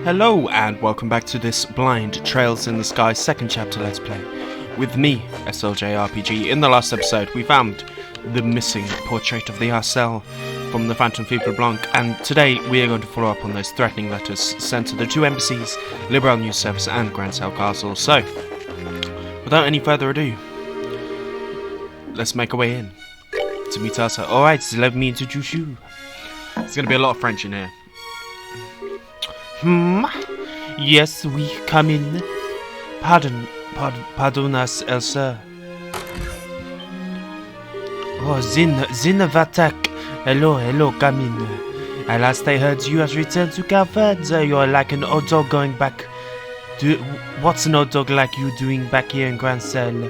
Hello and welcome back to this Blind Trails in the Sky second chapter Let's Play. With me, Estelle jrpg. In the last episode we found the missing portrait of the Arcel from the Phantom Fever Blanc, and today we are going to follow up on those threatening letters sent to the two embassies, Liberal News Service and Grand Sail Castle. So, without any further ado, let's make our way in to meet Arcel. Alright, so let me introduce you. There's going to be a lot of French in here. Yes, we come in. Pardon us, sir. Oh, Vatak. Hello, come in. At last I heard you have returned to Calvert. You're like an old dog going back. What's an old dog like you doing back here in Grand Sail?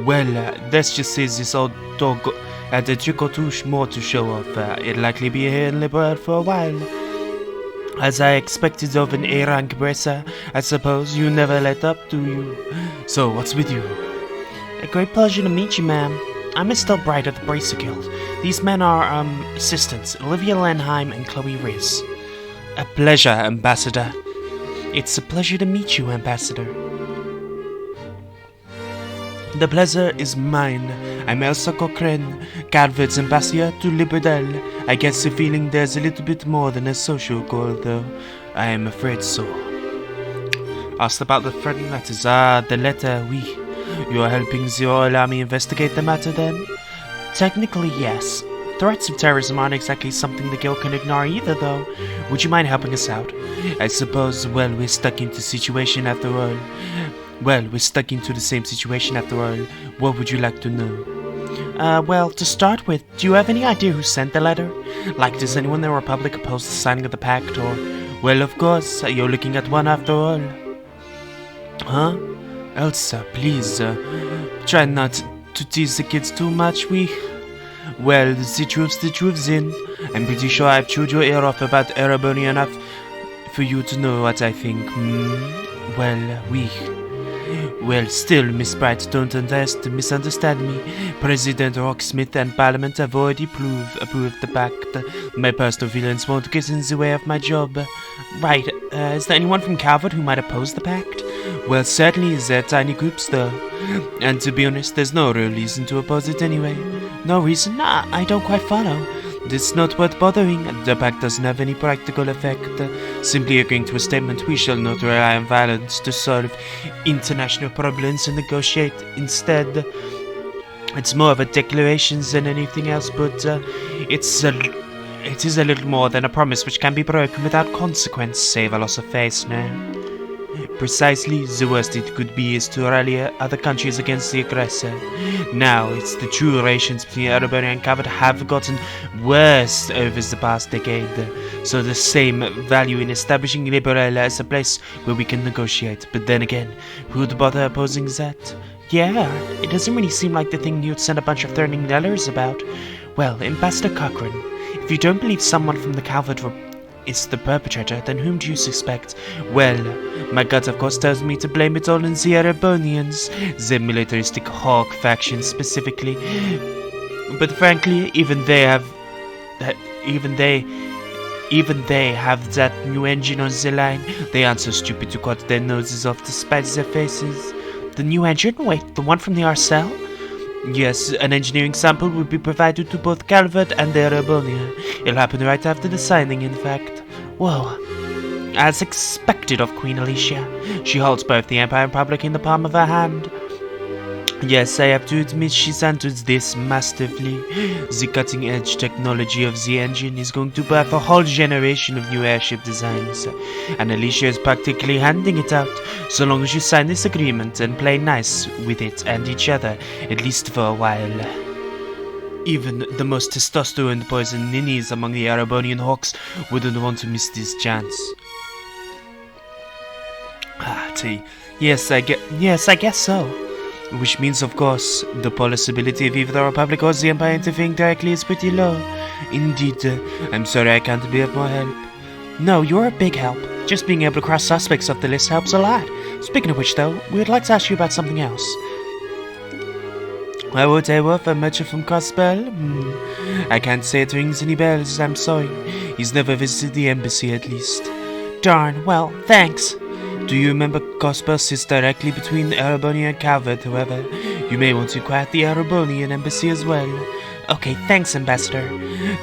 Well, let's just say this old dog had a trick or two more to show off. It'll likely be here in Liberal for a while. As I expected of an A-rank bracer, I suppose you never let up, do you? So, what's with you? A great pleasure to meet you, ma'am. I'm Estelle Bright of the Bracer Guild. These men are, assistants, Olivia Lenheim and Chloe Riz. A pleasure, Ambassador. It's a pleasure to meet you, Ambassador. The pleasure is mine. I'm Elsa Cochrane, Calvert's ambassador to Liberdale. I get the feeling there's a little bit more than a social goal, though. I am afraid so. Asked about the threatening letters. The letter, oui. You are helping the Royal Army investigate the matter, then? Technically, yes. Threats of terrorism aren't exactly something the Guild can ignore either, though. Would you mind helping us out? I suppose, well, we're stuck into the situation after all. We're stuck into the same situation after all. What would you like to know? Well, to start with, do you have any idea who sent the letter? Like, does anyone in the Republic oppose the signing of the pact, or... Well, of course, you're looking at one after all. Huh? Elsa, please, try not to tease the kids too much, Well, the truth's in. I'm pretty sure I've chewed your ear off about Erebony enough for you to know what I think. Well, still, Miss Bright, don't misunderstand me. President Rocksmith and Parliament have already approved the pact. My personal feelings won't get in the way of my job. Right, is there anyone from Calvert who might oppose the pact? Well, certainly there are tiny groups, though. And to be honest, there's no real reason to oppose it anyway. No reason? I don't quite follow. It's not worth bothering. The pact doesn't have any practical effect. Simply agreeing to a statement, we shall not rely on violence to solve international problems and negotiate instead. It's more of a declaration than anything else, but it is a little more than a promise which can be broken without consequence, save a loss of face now. Precisely, the worst it could be is to rally other countries against the aggressor. Now, it's the true relations between Erebony and Calvert have gotten worse over the past decade, so the same value in establishing Liberal as a place where we can negotiate. But then again, who'd bother opposing that? Yeah, it doesn't really seem like the thing you'd send a bunch of threatening letters about. Well, Ambassador Cochrane, if you don't believe someone from the Calvert is the perpetrator, then whom do you suspect? Well, my gut of course tells me to blame it all on the Erebonians, the militaristic hawk faction specifically. But frankly, even they have that new engine on the line. They aren't so stupid to cut their noses off to spite their faces. The new engine? Wait, the one from the Arcel? Yes, an engineering sample will be provided to both Calvert and the Erebonia. It'll happen right after the signing, in fact. Whoa. As expected of Queen Alicia, she holds both the Empire and Republic in the palm of her hand. Yes, I have to admit she's handled this masterfully. The cutting-edge technology of the engine is going to birth a whole generation of new airship designs, and Alicia is practically handing it out, so long as you sign this agreement and play nice with it and each other, at least for a while. Even the most testosterone-poisoned ninnies among the Erebonian hawks wouldn't want to miss this chance. Yes, I guess so. Which means, of course, the possibility of either the Republic or the Empire interfering directly is pretty low. Indeed, I'm sorry I can't be of more help. No, you're a big help. Just being able to cross suspects off the list helps a lot. Speaking of which, though, we'd like to ask you about something else. I would I were for much from Cospel? I can't say it rings any bells, I'm sorry. He's never visited the embassy, at least. darn. Well, thanks. Do you remember Cosper sits directly between the Erebonian and Calvert, however? You may want to quiet the Erebonian embassy as well. Okay, thanks, Ambassador.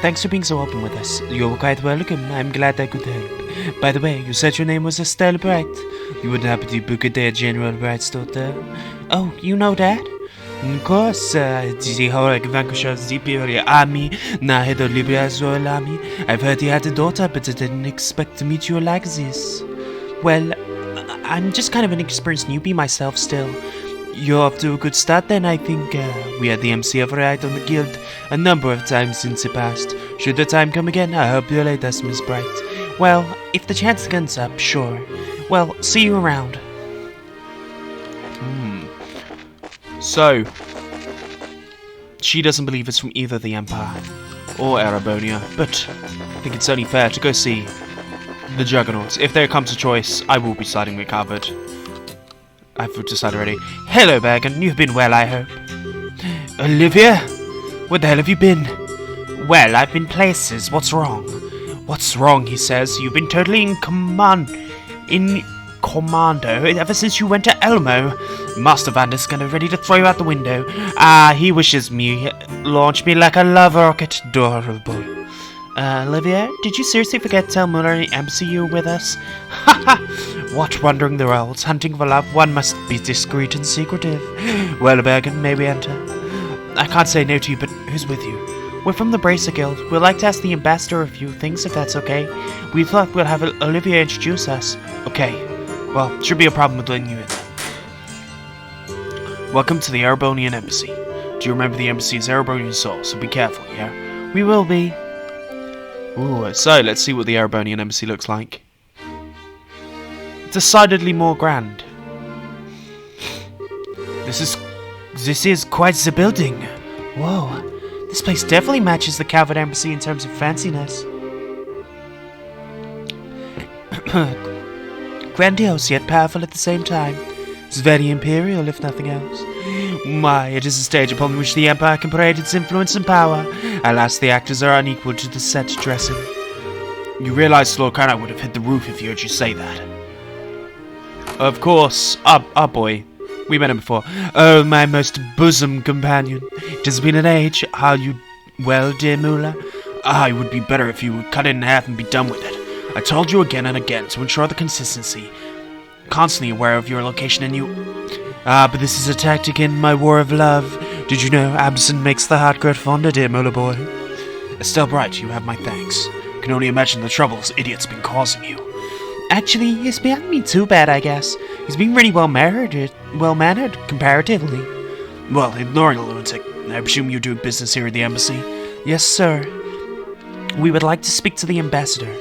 Thanks for being so open with us. You're quite welcome. I'm glad I could help. By the way, you said your name was Estelle Bright. You wouldn't happen to be Brigadier General Bright's daughter? Oh, you know that? Of course, the Horek vanquisher of the Imperial Army, now head of Libya's Royal Army. I've heard he had a daughter, but I didn't expect to meet you like this. Well, I'm just kind of an experienced newbie myself still. You're off to a good start then, I think. We had the MC override on the guild a number of times since it passed. Should the time come again, I hope you'll aid us, Miss Bright. Well, if the chance comes up, sure. Well, see you around. So, she doesn't believe it's from either the Empire or Erebonia, but I think it's only fair to go see the Juggernauts. If there comes a choice, I will be siding with Calvert. I've decided already. Hello, Bergen. You've been well, I hope. Olivia? Where the hell have you been? Well, I've been places. What's wrong? What's wrong, he says. You've been totally in commando ever since you went to Elmo. Master Vander's gonna ready to throw you out the window. He wishes me launch me like a love rocket. Adorable. Olivia, did you seriously forget to tell Muller and the embassy you were with us? Haha! What wandering the worlds, hunting for love, one must be discreet and secretive. Well, Bergen, may we enter? I can't say no to you, but who's with you? We're from the Bracer Guild. We'd like to ask the ambassador a few things, if that's okay. We thought we'd have Olivia introduce us. Okay. Well, should be a problem with letting you in. Welcome to the Erebonian Embassy. Do you remember the embassy is Erebonian soul, so be careful, yeah? We will be. Ooh, so let's see what the Erebonian Embassy looks like. Decidedly more grand. This is quite the building. Whoa, this place definitely matches the Calvert Embassy in terms of fanciness. Grandiose yet powerful at the same time. It's very imperial, if nothing else. My, it is a stage upon which the Empire can parade its influence and power. Alas, the actors are unequal to the set dressing. You realize Lord Carnot would have hit the roof if you heard you say that. Of course. Our boy. We met him before. Oh, my most bosom companion. It has been an age. Are you well, dear Muller? It would be better if you would cut it in half and be done with it. I told you again and again to ensure the consistency. Constantly aware of your location and you... but this is a tactic in my war of love. Did you know absent makes the heart grow fonder, dear Muller boy? Estelle Bright, you have my thanks. Can only imagine the trouble this idiot's been causing you. Actually, he's been me too bad, I guess. He's been really well-mannered, comparatively. Well, ignoring the lunatic, I presume you're doing business here at the embassy? Yes, sir. We would like to speak to the ambassador.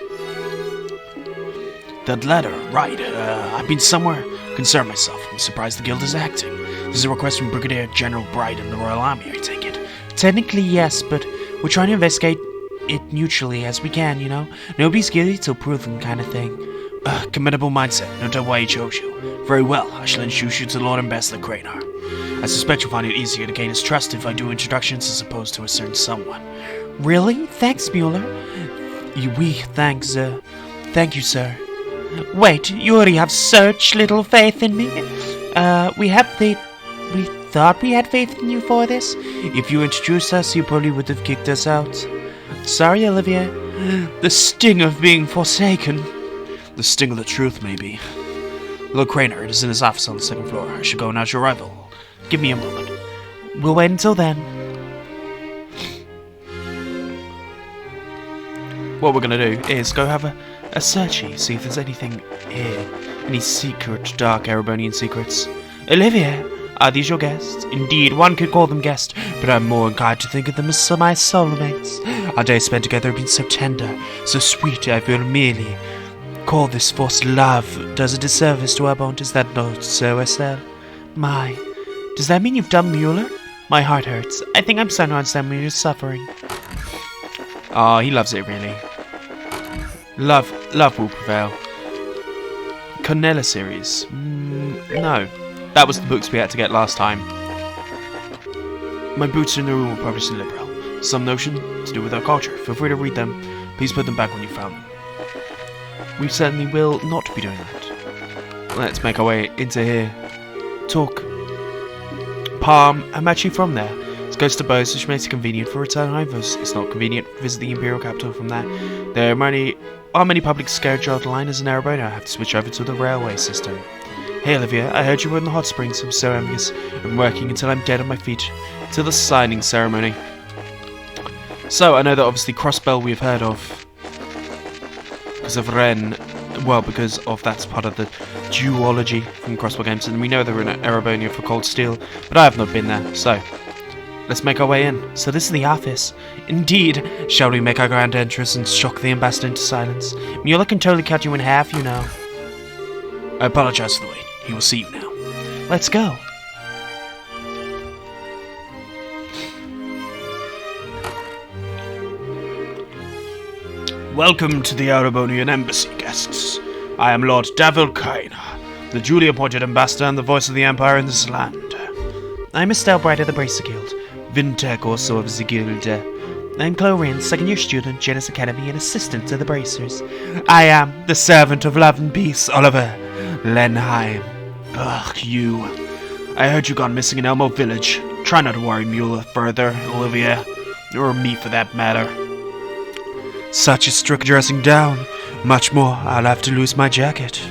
That letter, right. I've been somewhere. Concerned myself. I'm surprised the guild is acting. This is a request from Brigadier General Bright and the Royal Army, I take it. Technically, yes, but we're trying to investigate it neutrally as we can, you know? Nobody's guilty till proven kind of thing. Commendable mindset. No doubt why he chose you. Very well, I shall introduce you to Lord Ambassador Cranar. I suspect you'll find it easier to gain his trust if I do introductions as opposed to a certain someone. Really? Thanks, Mueller. Thank you, sir. Wait, you already have such little faith in me. We thought we had faith in you for this. If you introduced us, you probably would have kicked us out. Sorry, Olivia. The sting of being forsaken. The sting of the truth, maybe. Lord Cranar, it is in his office on the second floor. I should go announce your arrival. Give me a moment. We'll wait until then. What we're gonna do is go have a searchy, see if there's anything here. Any secret, dark Erebonian secrets. Olivia, are these your guests? Indeed, one could call them guests, but I'm more inclined to think of them as my soulmates. Our days spent together have been so tender, so sweet, I feel merely call this forced love does a disservice to our bond. Is that not so, Estelle? My, does that mean you've done Mueller? My heart hurts. I think I'm starting to understand when you're suffering. He loves it, really. Love will prevail. Cornella series. No. That was the books we had to get last time. My boots in the room were published in Liberal. Some notion to do with our culture. Feel free to read them. Please put them back when you found them. we certainly will not be doing that. Let's make our way into here. Talk. Palm, I'm actually from there. It's close to Bows, which makes it convenient for return hivers. It's not convenient to visit the Imperial capital from there. There are many public scheduled liners in Arabona. I have to switch over to the railway system. Hey Olivia, I heard you were in the hot springs. I'm so envious. I'm working until I'm dead on my feet. Till the signing ceremony. So, I know that obviously Crossbell we've heard of. Because of Ren. Well, because of that's part of the duology from Crossbell Games. And we know they're in Arabonia for Cold Steel. But I have not been there, so let's make our way in. So this is the office. Indeed. Shall we make our grand entrance and shock the ambassador into silence? Mueller can totally cut you in half, you know. I apologize for the wait. He will see you now. Let's go. Welcome to the Arabonian Embassy, guests. I am Lord Davil Kaina, the duly appointed ambassador and the voice of the Empire in this land. I'm Estelle Bright of the Bracer Guild. Vintech also of the Guild. I'm Clorin, second-year student, Janus Academy, and assistant to the Bracers. I am the servant of love and peace, Oliver Lenheim. Ugh, you. I heard you gone missing in Elmo Village. Try not to worry Mueller further, Olivia. Or me, for that matter. Such a strict dressing down. Much more, I'll have to lose my jacket.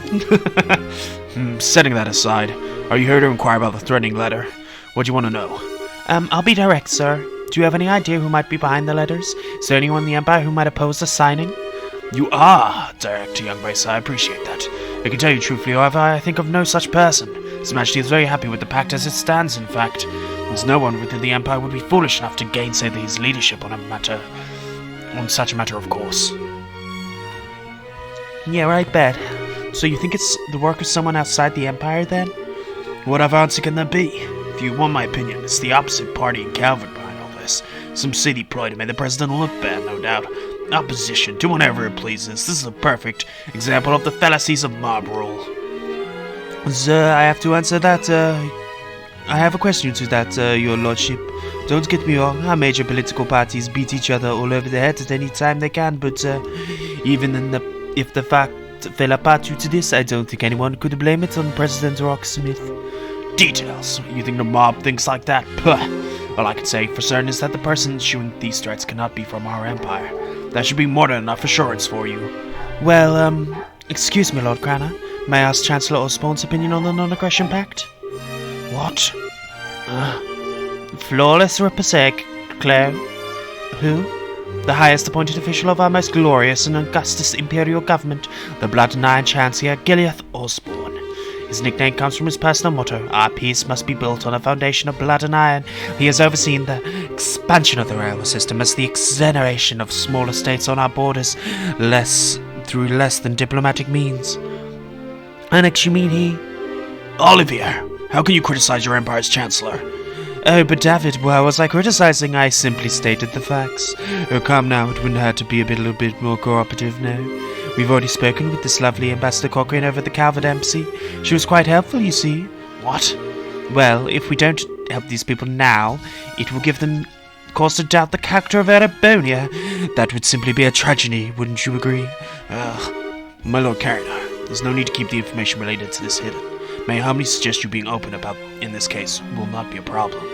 Setting that aside, are you here to inquire about the threatening letter? What do you want to know? I'll be direct, sir. Do you have any idea who might be behind the letters? Is there anyone in the Empire who might oppose the signing? You are direct, young Bracer. I appreciate that. I can tell you truthfully, however, I think of no such person. His Majesty is very happy with the pact as it stands, in fact. As no one within the Empire would be foolish enough to gainsay his leadership on such a matter, of course. Yeah, right, bet. So you think it's the work of someone outside the Empire, then? What other answer can there be? If you want my opinion, it's the opposite party in Calvert behind all this. Some city ploy to make the president look bad, no doubt. Opposition, do whatever it pleases. This is a perfect example of the fallacies of mob rule. Sir, I have to answer that, I have a question to that, your lordship. Don't get me wrong, our major political parties beat each other all over the head at any time they can, but, if the fact fell apart due to this, I don't think anyone could blame it on President Rocksmith. Details. You think the mob thinks like that? Puh. All I can say for certain is that the person issuing these threats cannot be from our empire. That should be more than enough assurance for you. Well, excuse me, Lord Cranner. May I ask Chancellor Osborne's opinion on the non-aggression pact? What? Flawless Reposec, Claire. Who? The highest appointed official of our most glorious and augustus imperial government, the Blood and Iron Chancellor Gileath Osborne. His nickname comes from his personal motto, our peace must be built on a foundation of blood and iron. He has overseen the expansion of the railway system as the exoneration of smaller states on our borders, through less than diplomatic means. Annex, you mean he? Olivier, how can you criticize your empire's chancellor? Oh, but David, why was I criticizing? I simply stated the facts. Oh, come now, it wouldn't hurt to be a little bit more cooperative now. We've already spoken with this lovely Ambassador Cochrane over at the Calvert Embassy. She was quite helpful, you see. What? Well, if we don't help these people now, it will give them cause to doubt the character of Arabonia. That would simply be a tragedy, wouldn't you agree? My Lord Carrinar, there's no need to keep the information related to this hidden. May I humbly suggest you being open about, in this case, will not be a problem.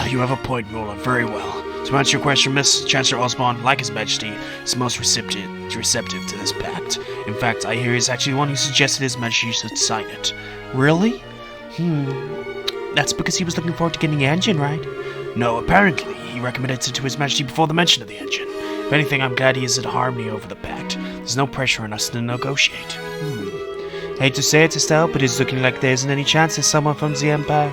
You have a point, Nola, very well. To answer your question, Miss, Chancellor Osborne, like His Majesty, is most receptive to this pact. In fact, I hear he's actually the one who suggested His Majesty should sign it. Really? That's because he was looking forward to getting the engine, right? No, apparently. He recommended it to His Majesty before the mention of the engine. If anything, I'm glad he is in harmony over the pact. There's no pressure on us to negotiate. Hate to say it, Estelle, but it's looking like there isn't any chance there's someone from the Empire.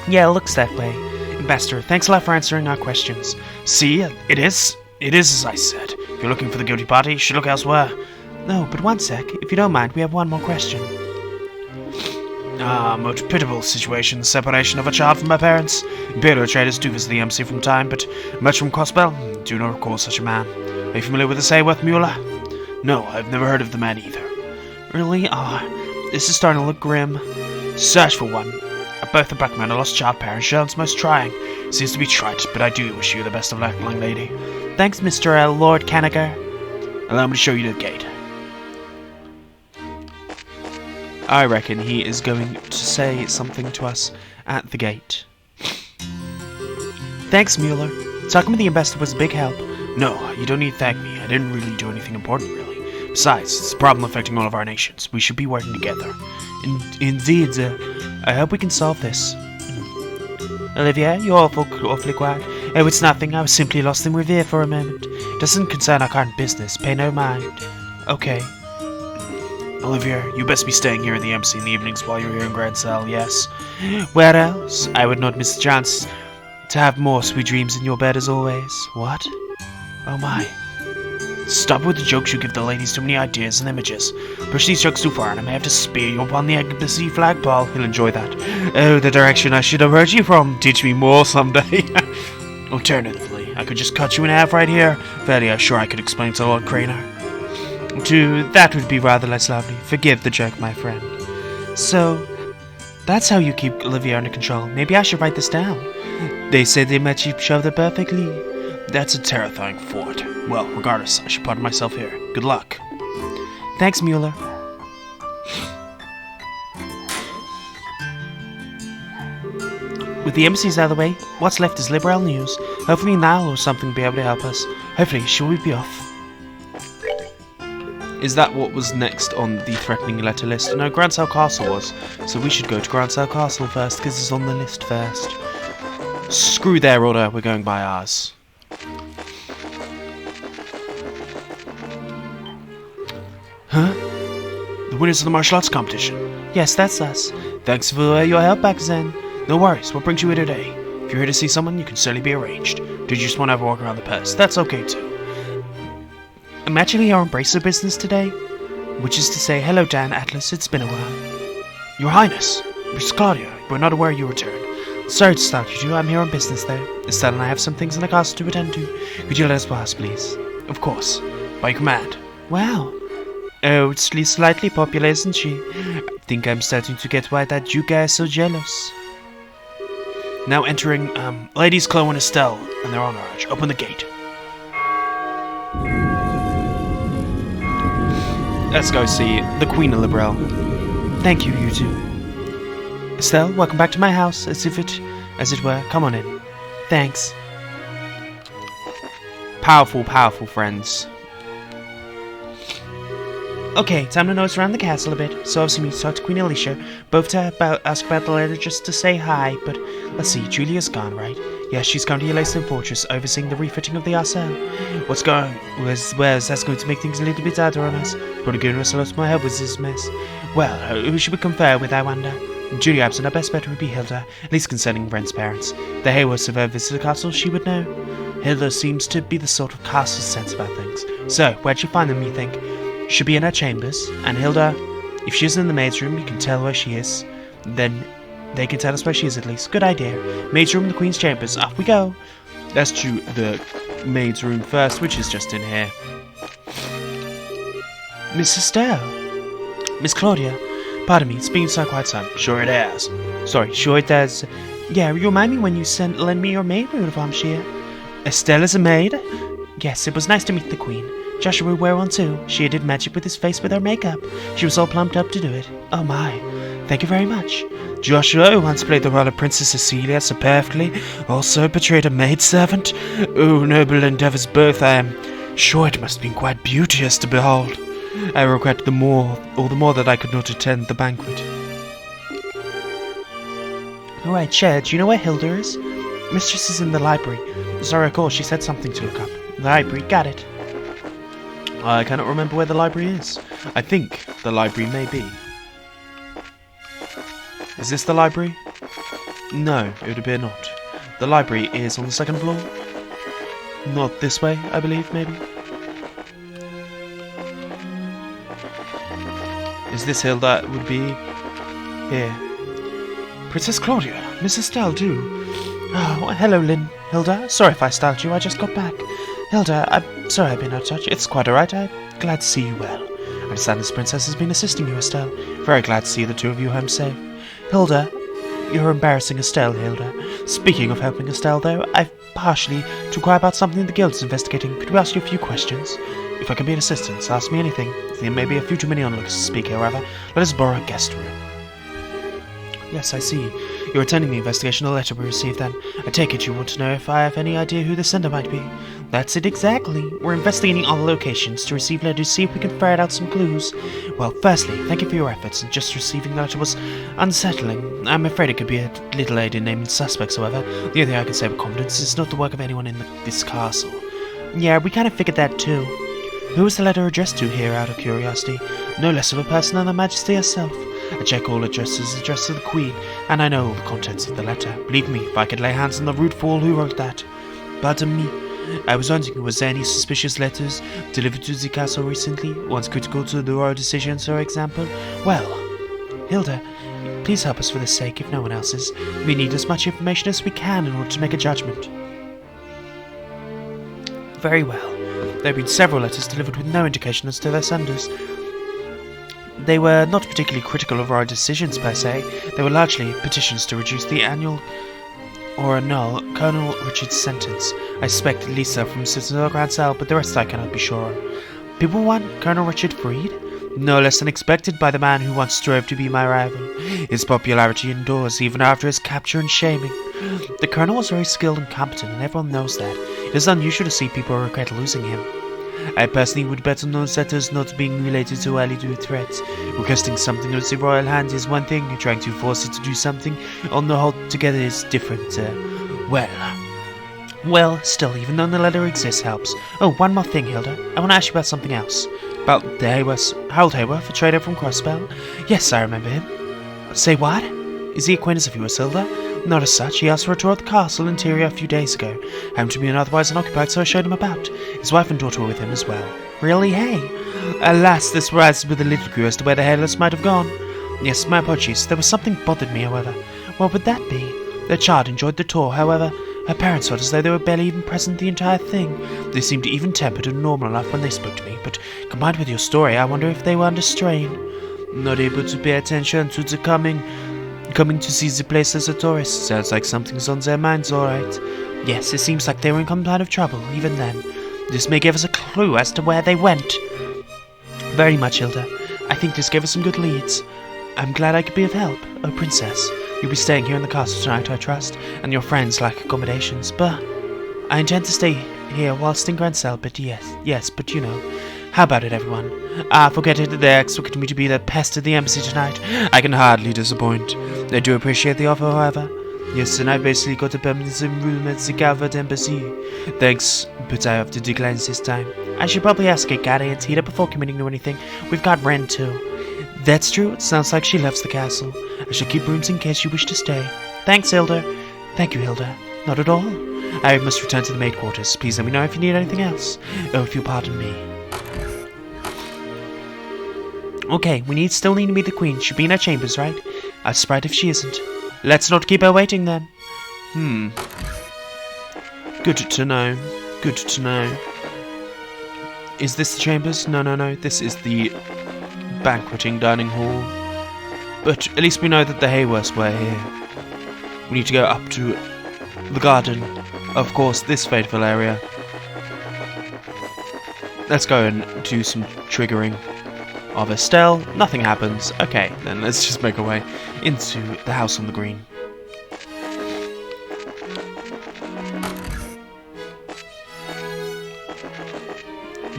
Yeah, it looks that way. Ambassador, thanks a lot for answering our questions. See, it is as I said. If you're looking for the guilty party, you should look elsewhere. No, but one sec. If you don't mind, we have one more question. Most pitiable situation, the separation of a child from my parents. Imperial traders do visit the embassy from time, but much from Crossbell, do not recall such a man. Are you familiar with the Sayworth Mueller? No, I've never heard of the man either. Really? This is starting to look grim. Search for one. Both the black man and lost child parent sounds most trying. Seems to be trite, but I do wish you the best of luck, young lady. Thanks, Mr. Lord Canager. Allow me to show you the gate. I reckon he is going to say something to us at the gate. Thanks, Mueller. Talking with the ambassador was a big help. No, you don't need to thank me. I didn't really do anything important, really. Besides, it's a problem affecting all of our nations. We should be working together. Indeed, I hope we can solve this. Olivia, you're awfully quiet. Oh, it's nothing. I was simply lost in Revere for a moment. Doesn't concern our current business. Pay no mind. Okay. Olivia, you best be staying here in the embassy in the evenings while you're here in Grand Cell, yes? Where else? I would not miss a chance to have more sweet dreams in your bed as always. What? Oh my. Stop with the jokes. You give the ladies too many ideas and images. Push these jokes too far and I may have to spear you upon the embassy flagpole. He'll enjoy that. Oh, the direction I should have heard you from. Teach me more someday. Alternatively, I could just cut you in half right here. Fairly, I'm sure I could explain to Lord Craner. That would be rather less lovely. Forgive the joke, my friend. So, that's how you keep Olivia under control. Maybe I should write this down. They say they met you shoved it perfectly. That's a terrifying thought. Well, regardless, I should pardon myself here. Good luck. Thanks, Mueller. With the embassies out of the way, what's left is liberal news. Hopefully Niall or something will be able to help us. Hopefully, shall we be off? Is that what was next on the threatening letter list? No, Grandsale Castle was. So we should go to Grandsale Castle first, because it's on the list first. Screw their order, we're going by ours. Huh? The winners of the martial arts competition. Yes, that's us. Thanks for your help back then. No worries, what brings you here today? If you're here to see someone, you can certainly be arranged. Did you just want to have a walk around the palace? That's okay too. I'm actually here on bracer business today, which is to say, hello Dan, Atlas, it's been a while. Your Highness, Miss Claudia, we're not aware you returned. Sorry to start you two, I'm here on business though. Estelle and I have some things in the castle to attend to. Could you let us pass, please? Of course, by command. Wow. Oh, it's slightly popular, isn't she? I think I'm starting to get why that you guys are so jealous. Now entering, Ladies Chloe and Estelle, and their entourage. Open the gate. Let's go see the Queen of Liberal. Thank you, you two. Estelle, welcome back to my house, as it were. Come on in. Thanks. Powerful, powerful friends. Okay, time to notice around the castle a bit. So obviously we need to talk to Queen Alicia, both to ask about the letter just to say hi, but let's see, Julia's gone, right? Yes, she's currently at Lacestone Fortress, overseeing the refitting of the Arcel. Where's that's going to make things a little bit harder on us. Probably giving us a lot more help with this mess. Well, who should we confer with, I wonder? Julia absent, our best bet would be Hilda, at least concerning Brent's parents. The Hayworths have ever visited the castle, she would know. Hilda seems to be the sort of castle sense about things. So, where'd you find them, you think? Should be in her chambers, and Hilda, if she's in the maid's room, you can tell where she is. Then they can tell us where she is at least. Good idea. Maid's room, the Queen's chambers. Off we go. Let's do the maid's room first, which is just in here. Miss Estelle. Miss Claudia. Pardon me, it's been quite some. Sure it has. Sorry, sure it does. Yeah, you remind me when you lend me your maid uniform, Shia. Estelle is a maid? Yes, it was nice to meet the Queen. Joshua would wear one too. She did magic with his face with her makeup. She was all plumped up to do it. Oh my. Thank you very much. Joshua, who once played the role of Princess Cecilia so perfectly, also portrayed a maidservant. Oh, noble endeavours both. I am sure it must have been quite beauteous to behold. I regret all the more that I could not attend the banquet. Alright, Shed, do you know where Hilda is? Mistress is in the library. As I recall, she said something to look up. The library, got it. I cannot remember where the library is. I think the library may be. Is this the library? No, it would appear not. The library is on the second floor. Not this way, I believe, maybe. Is this Hilda? It would be here. Princess Claudia, Miss Estelle, too. Oh, hello, Hilda. Sorry if I startled you, I just got back. Hilda, I'm sorry I've been out of touch. It's quite alright. I'm glad to see you well. I understand this princess has been assisting you, Estelle. Very glad to see the two of you home safe. Hilda, you're embarrassing Estelle, Hilda. Speaking of helping Estelle, though, I've partially to inquire about something the guild's investigating. Could we ask you a few questions? If I can be of assistance, ask me anything. There may be a few too many onlookers to speak, however. Let us borrow a guest room. Yes, I see. You're attending the investigation of the letter we received, then. I take it you want to know if I have any idea who the sender might be. That's it exactly. We're investigating all the locations to receive letters to see if we can ferret out some clues. Well, firstly, thank you for your efforts, and just receiving the letter was unsettling. I'm afraid it could be a little aid in naming suspects, however. The only thing I can say with confidence is it's not the work of anyone in this castle. Yeah, we kind of figured that too. Who was the letter addressed to here, out of curiosity? No less of a person than the Majesty herself. I check all addresses addressed to the Queen, and I know all the contents of the letter. Believe me, if I could lay hands on the root for all who wrote that. Pardon me. I was wondering, was there any suspicious letters delivered to the castle recently? Ones critical to the royal decisions, for example? Well, Hilda, please help us for this sake, if no one else's. We need as much information as we can in order to make a judgment. Very well. There have been several letters delivered with no indication as to their senders. They were not particularly critical of our decisions per se. They were largely petitions to reduce the annual or annul Colonel Richard's sentence. I suspect Lisa from Citizen of the Grand Cell, but the rest I cannot be sure on. People want Colonel Richard freed? No less than expected by the man who once strove to be my rival. His popularity endures even after his capture and shaming. The Colonel was very skilled and competent, and everyone knows that. It is unusual to see people regret losing him. I personally would bet on those letters not being related so early to a threat. Requesting something of the royal hand is one thing, trying to force it to do something on the whole together is different. Well, still, even though the letter exists helps. Oh, one more thing, Hilda. I want to ask you about something else. About the Hayworth, Harold Hayworth, a trader from Crossbell? Yes, I remember him. Say what? Is he acquaintance of yours, Hilda? Not as such. He asked for a tour of the castle interior a few days ago. Happened to be otherwise unoccupied, so I showed him about. His wife and daughter were with him as well. Really, hey? Alas, this rises with a little clue as to where the hairless might have gone. Yes, my apologies. There was something bothered me, however. What would that be? Their child enjoyed the tour, however. Her parents felt as though they were barely even present the entire thing. They seemed even-tempered and normal enough when they spoke to me, but combined with your story, I wonder if they were under strain. Not able to pay attention to the coming to see the place as a tourist. Sounds like something's on their minds, alright. Yes, it seems like they were in some kind of trouble, even then. This may give us a clue as to where they went. Very much, Hilda. I think this gave us some good leads. I'm glad I could be of help. Oh, Princess, you'll be staying here in the castle tonight, I trust, and your friends lack accommodations, but I intend to stay here whilst in Grand Cell, but yes, but you know. How about it, everyone? Forget it, they're expecting me to be the pest at the embassy tonight. I can hardly disappoint. I do appreciate the offer, however. Yes, and I've basically got a permanent room at the Calvert Embassy. Thanks, but I have to decline this time. I should probably ask Gatti and Tita before committing to anything. We've got Ren, too. That's true, it sounds like she loves the castle. I shall keep rooms in case you wish to stay. Thanks, Hilda. Thank you, Hilda. Not at all. I must return to the maid quarters. Please let me know if you need anything else. Oh, if you'll pardon me. Okay, we still need to meet the Queen. She'll be in her chambers, right? I'm surprised if she isn't. Let's not keep her waiting, then. Good to know. Good to know. Is this the chambers? No. This is the banqueting dining hall. But at least we know that the Hayworths were here. We need to go up to the garden. Of course, this fateful area. Let's go and do some triggering of Estelle. Nothing happens. Okay, then let's just make our way into the house on the green.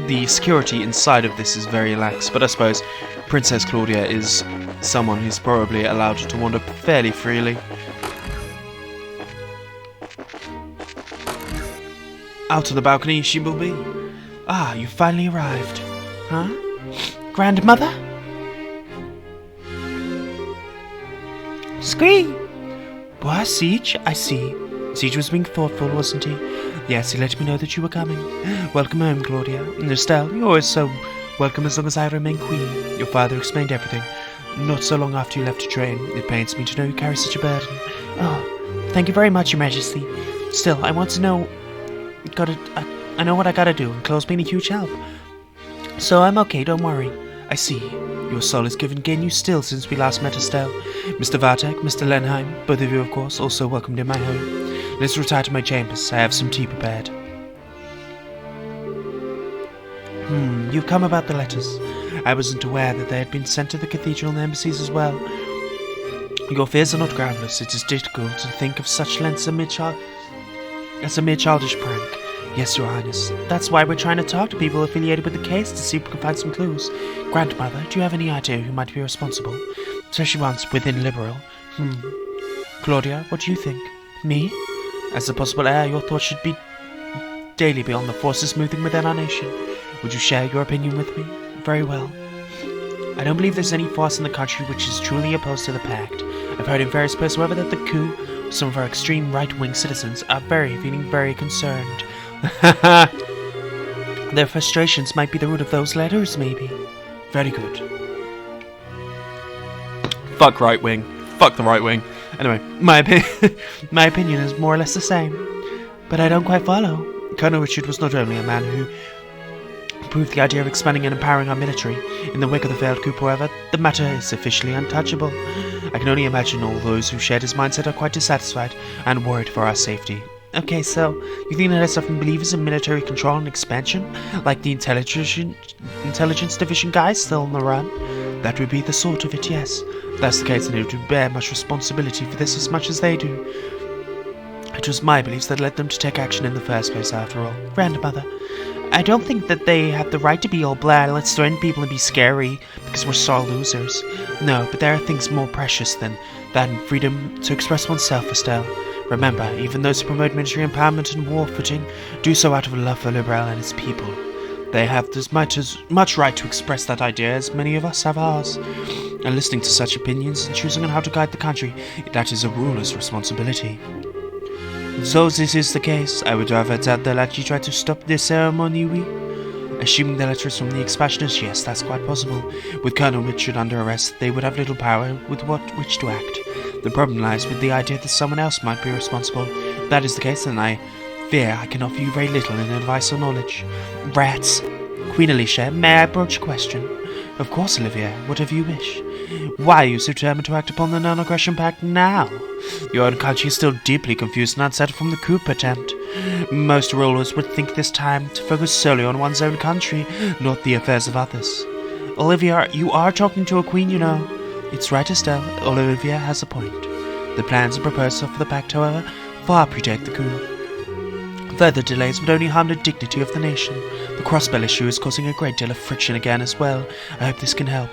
The security inside of this is very lax, but I suppose Princess Claudia is someone who's probably allowed to wander fairly freely. Out on the balcony she will be. Ah, you finally arrived. Huh? Grandmother? Scree! Boy, Siege, I see. Siege was being thoughtful, wasn't he? Yes, he let me know that you were coming. Welcome home, Claudia. And Estelle, you're always so welcome as long as I remain queen. Your father explained everything. Not so long after you left to train. It pains me to know you carry such a burden. Oh, thank you very much, Your Majesty. Still, I want to know... I know what I gotta do, and clothes being a huge help. So I'm okay, don't worry. I see. Your soul has given gain you still since we last met, Estelle. Mr. Vartek, Mr. Lenheim, both of you, of course, also welcomed in my home. Let's retire to my chambers. I have some tea prepared. You've come about the letters. I wasn't aware that they had been sent to the cathedral and embassies as well. Your fears are not groundless. It is difficult to think of such lengths as a mere childish prank. Yes, Your Highness. That's why we're trying to talk to people affiliated with the case to see if we can find some clues. Grandmother, do you have any idea who might be responsible? Especially ones within Liberal. Claudia, what do you think? Me? As a possible heir, your thoughts should be daily beyond the forces moving within our nation. Would you share your opinion with me? Very well. I don't believe there's any force in the country which is truly opposed to the pact. I've heard in various places, however, that the coup, some of our extreme right-wing citizens, are feeling very concerned. Their frustrations might be the root of those letters, maybe. Very good. Fuck right-wing. Fuck the right-wing. Anyway, my opinion is more or less the same. But I don't quite follow. Colonel Richard was not only a man who approved the idea of expanding and empowering our military in the wake of the failed coup, however, the matter is officially untouchable. I can only imagine all those who shared his mindset are quite dissatisfied and worried for our safety. Okay, so, you think that there's often believers in military control and expansion? Like the intelligence division guys still on the run? That would be the sort of it, yes. If that's the case, then it would bear much responsibility for this as much as they do. It was my beliefs that led them to take action in the first place, after all. Grandmother, I don't think that they have the right to be all blah, let's threaten people and be scary, because we're sore losers. No, but there are things more precious than freedom to express oneself, Estelle. Remember, even those who promote military empowerment and war footing do so out of love for Liberal and its people. They have as much right to express that idea as many of us have ours. And listening to such opinions and choosing on how to guide the country, that is a ruler's responsibility. So this is the case. I would rather that the lackey try to stop the ceremony, oui? Assuming the letters from the expansionists, yes, that's quite possible. With Colonel Richard under arrest, they would have little power with which to act. The problem lies with the idea that someone else might be responsible. If that is the case, then I fear I can offer you very little in advice or knowledge. Rats! Queen Alicia, may I broach a question? Of course, Olivia, whatever you wish. Why are you so determined to act upon the non-aggression pact now? Your own country is still deeply confused and unsettled from the coup attempt. Most rulers would think this time to focus solely on one's own country, not the affairs of others. Olivia, you are talking to a queen, you know. It's right, Estelle. Olivia has a point. The plans and proposals for the pact, however, far predate the coup. Further delays would only harm the dignity of the nation. The crossbell issue is causing a great deal of friction again as well. I hope this can help.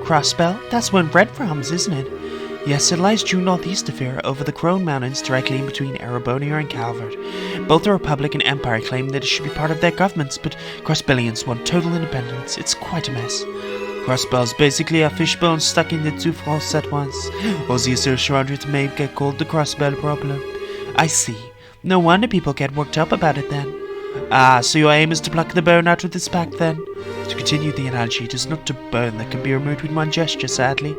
Crossbell? That's where Red farms, isn't it? Yes, it lies due northeast of here, over the Crone Mountains, directly in between Erebonia and Calvert. Both the Republic and Empire claim that it should be part of their governments, but Crossbellians want total independence. It's quite a mess. Crossbell's basically a fishbone stuck in the two fronts at once. Or the assertion around it may get called the Crossbell problem. I see. No wonder people get worked up about it then. Ah, so your aim is to pluck the bone out of this pact then? To continue the analogy, it is not a bone that can be removed with one gesture, sadly.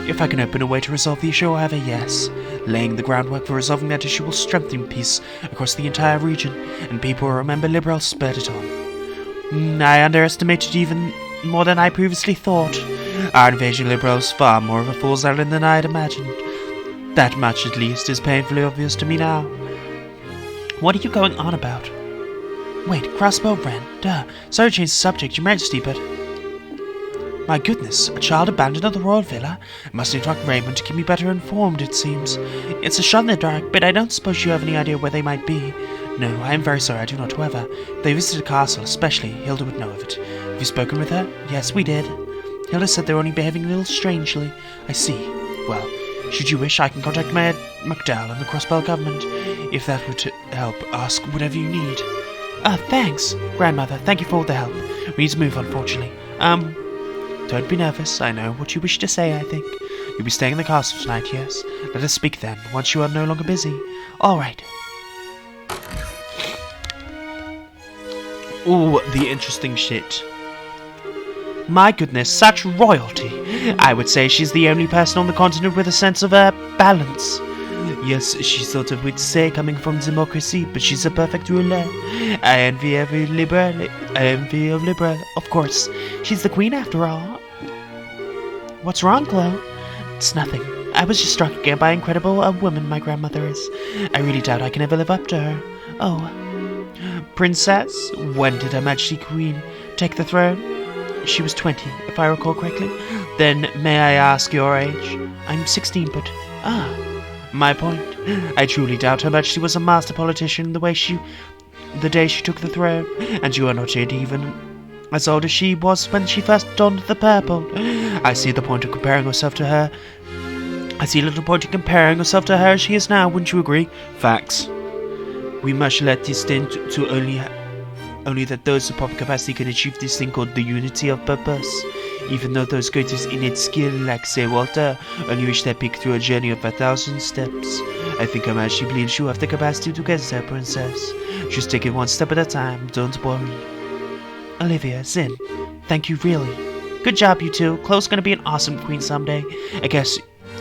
If I can open a way to resolve the issue, however, yes. Laying the groundwork for resolving that issue will strengthen peace across the entire region, and people will remember Liberals spurred it on. I underestimated even more than I previously thought. Our invasion of Liberals is far more of a fool's errand than I had imagined. That much, at least, is painfully obvious to me now. What are you going on about? Wait, crossbow Wren. Duh. Sorry to change the subject, Your Majesty, but... My goodness, a child abandoned at the royal villa? I must interrupt Raymond to keep me better informed, it seems. It's a shot in the dark, but I don't suppose you have any idea where they might be. No, I am very sorry, I do not, however. If they visited the castle, especially, Hilda would know of it. Have you spoken with her? Yes, we did. Hilda said they were only behaving a little strangely. I see. Well, should you wish, I can contact Mayor McDowell and the Crossbell government. If that would help, ask whatever you need. Thanks, Grandmother. Thank you for all the help. We need to move, unfortunately. Don't be nervous. I know what you wish to say, I think. You'll be staying in the castle tonight, yes? Let us speak then, once you are no longer busy. All right. Ooh, the interesting shit. My goodness, such royalty. I would say she's the only person on the continent with a sense of, balance. Yes, she's sort of weird to say coming from democracy, but she's a perfect ruler. I envy every liberal. I envy of liberal, of course. She's the queen after all. What's wrong, Chloe? It's nothing. I was just struck again by how incredible a woman my grandmother is. I really doubt I can ever live up to her. Oh. Princess, when did Her Majesty Queen take the throne? She was 20, if I recall correctly. Then, may I ask your age? I'm 16, but... my point. I truly doubt Her Majesty was a master politician the day she took the throne, and you are not yet even as old as she was when she first donned the purple. I see little point in comparing herself to her as she is now, wouldn't you agree? Facts. We must let this stand to only that those of proper capacity can achieve this thing called the unity of purpose. Even though those greatest innate skill, like say Walter, only reach their peak through a journey of 1,000 steps. I think Her Majesty believes you have the capacity to get there, Princess. Just take it one step at a time, don't worry. Olivia, Zin, thank you really. Good job, you two. Chloe's gonna be an awesome queen someday. I guess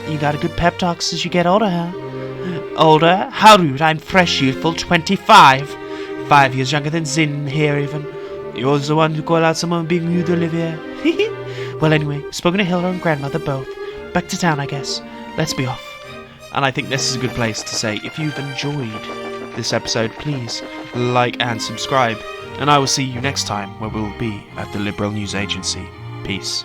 you got a good pep talks as you get older, huh? Older? How rude, I'm fresh, youthful, 25. 5 years younger than Zin here, even. You're the one who called out someone being rude, Olivia. Well, anyway, spoken to Hilda and grandmother both. Back to town, I guess. Let's be off. And I think this is a good place to say, if you've enjoyed this episode, please like and subscribe. And I will see you next time, where we'll be at the Liberal News Agency. Peace.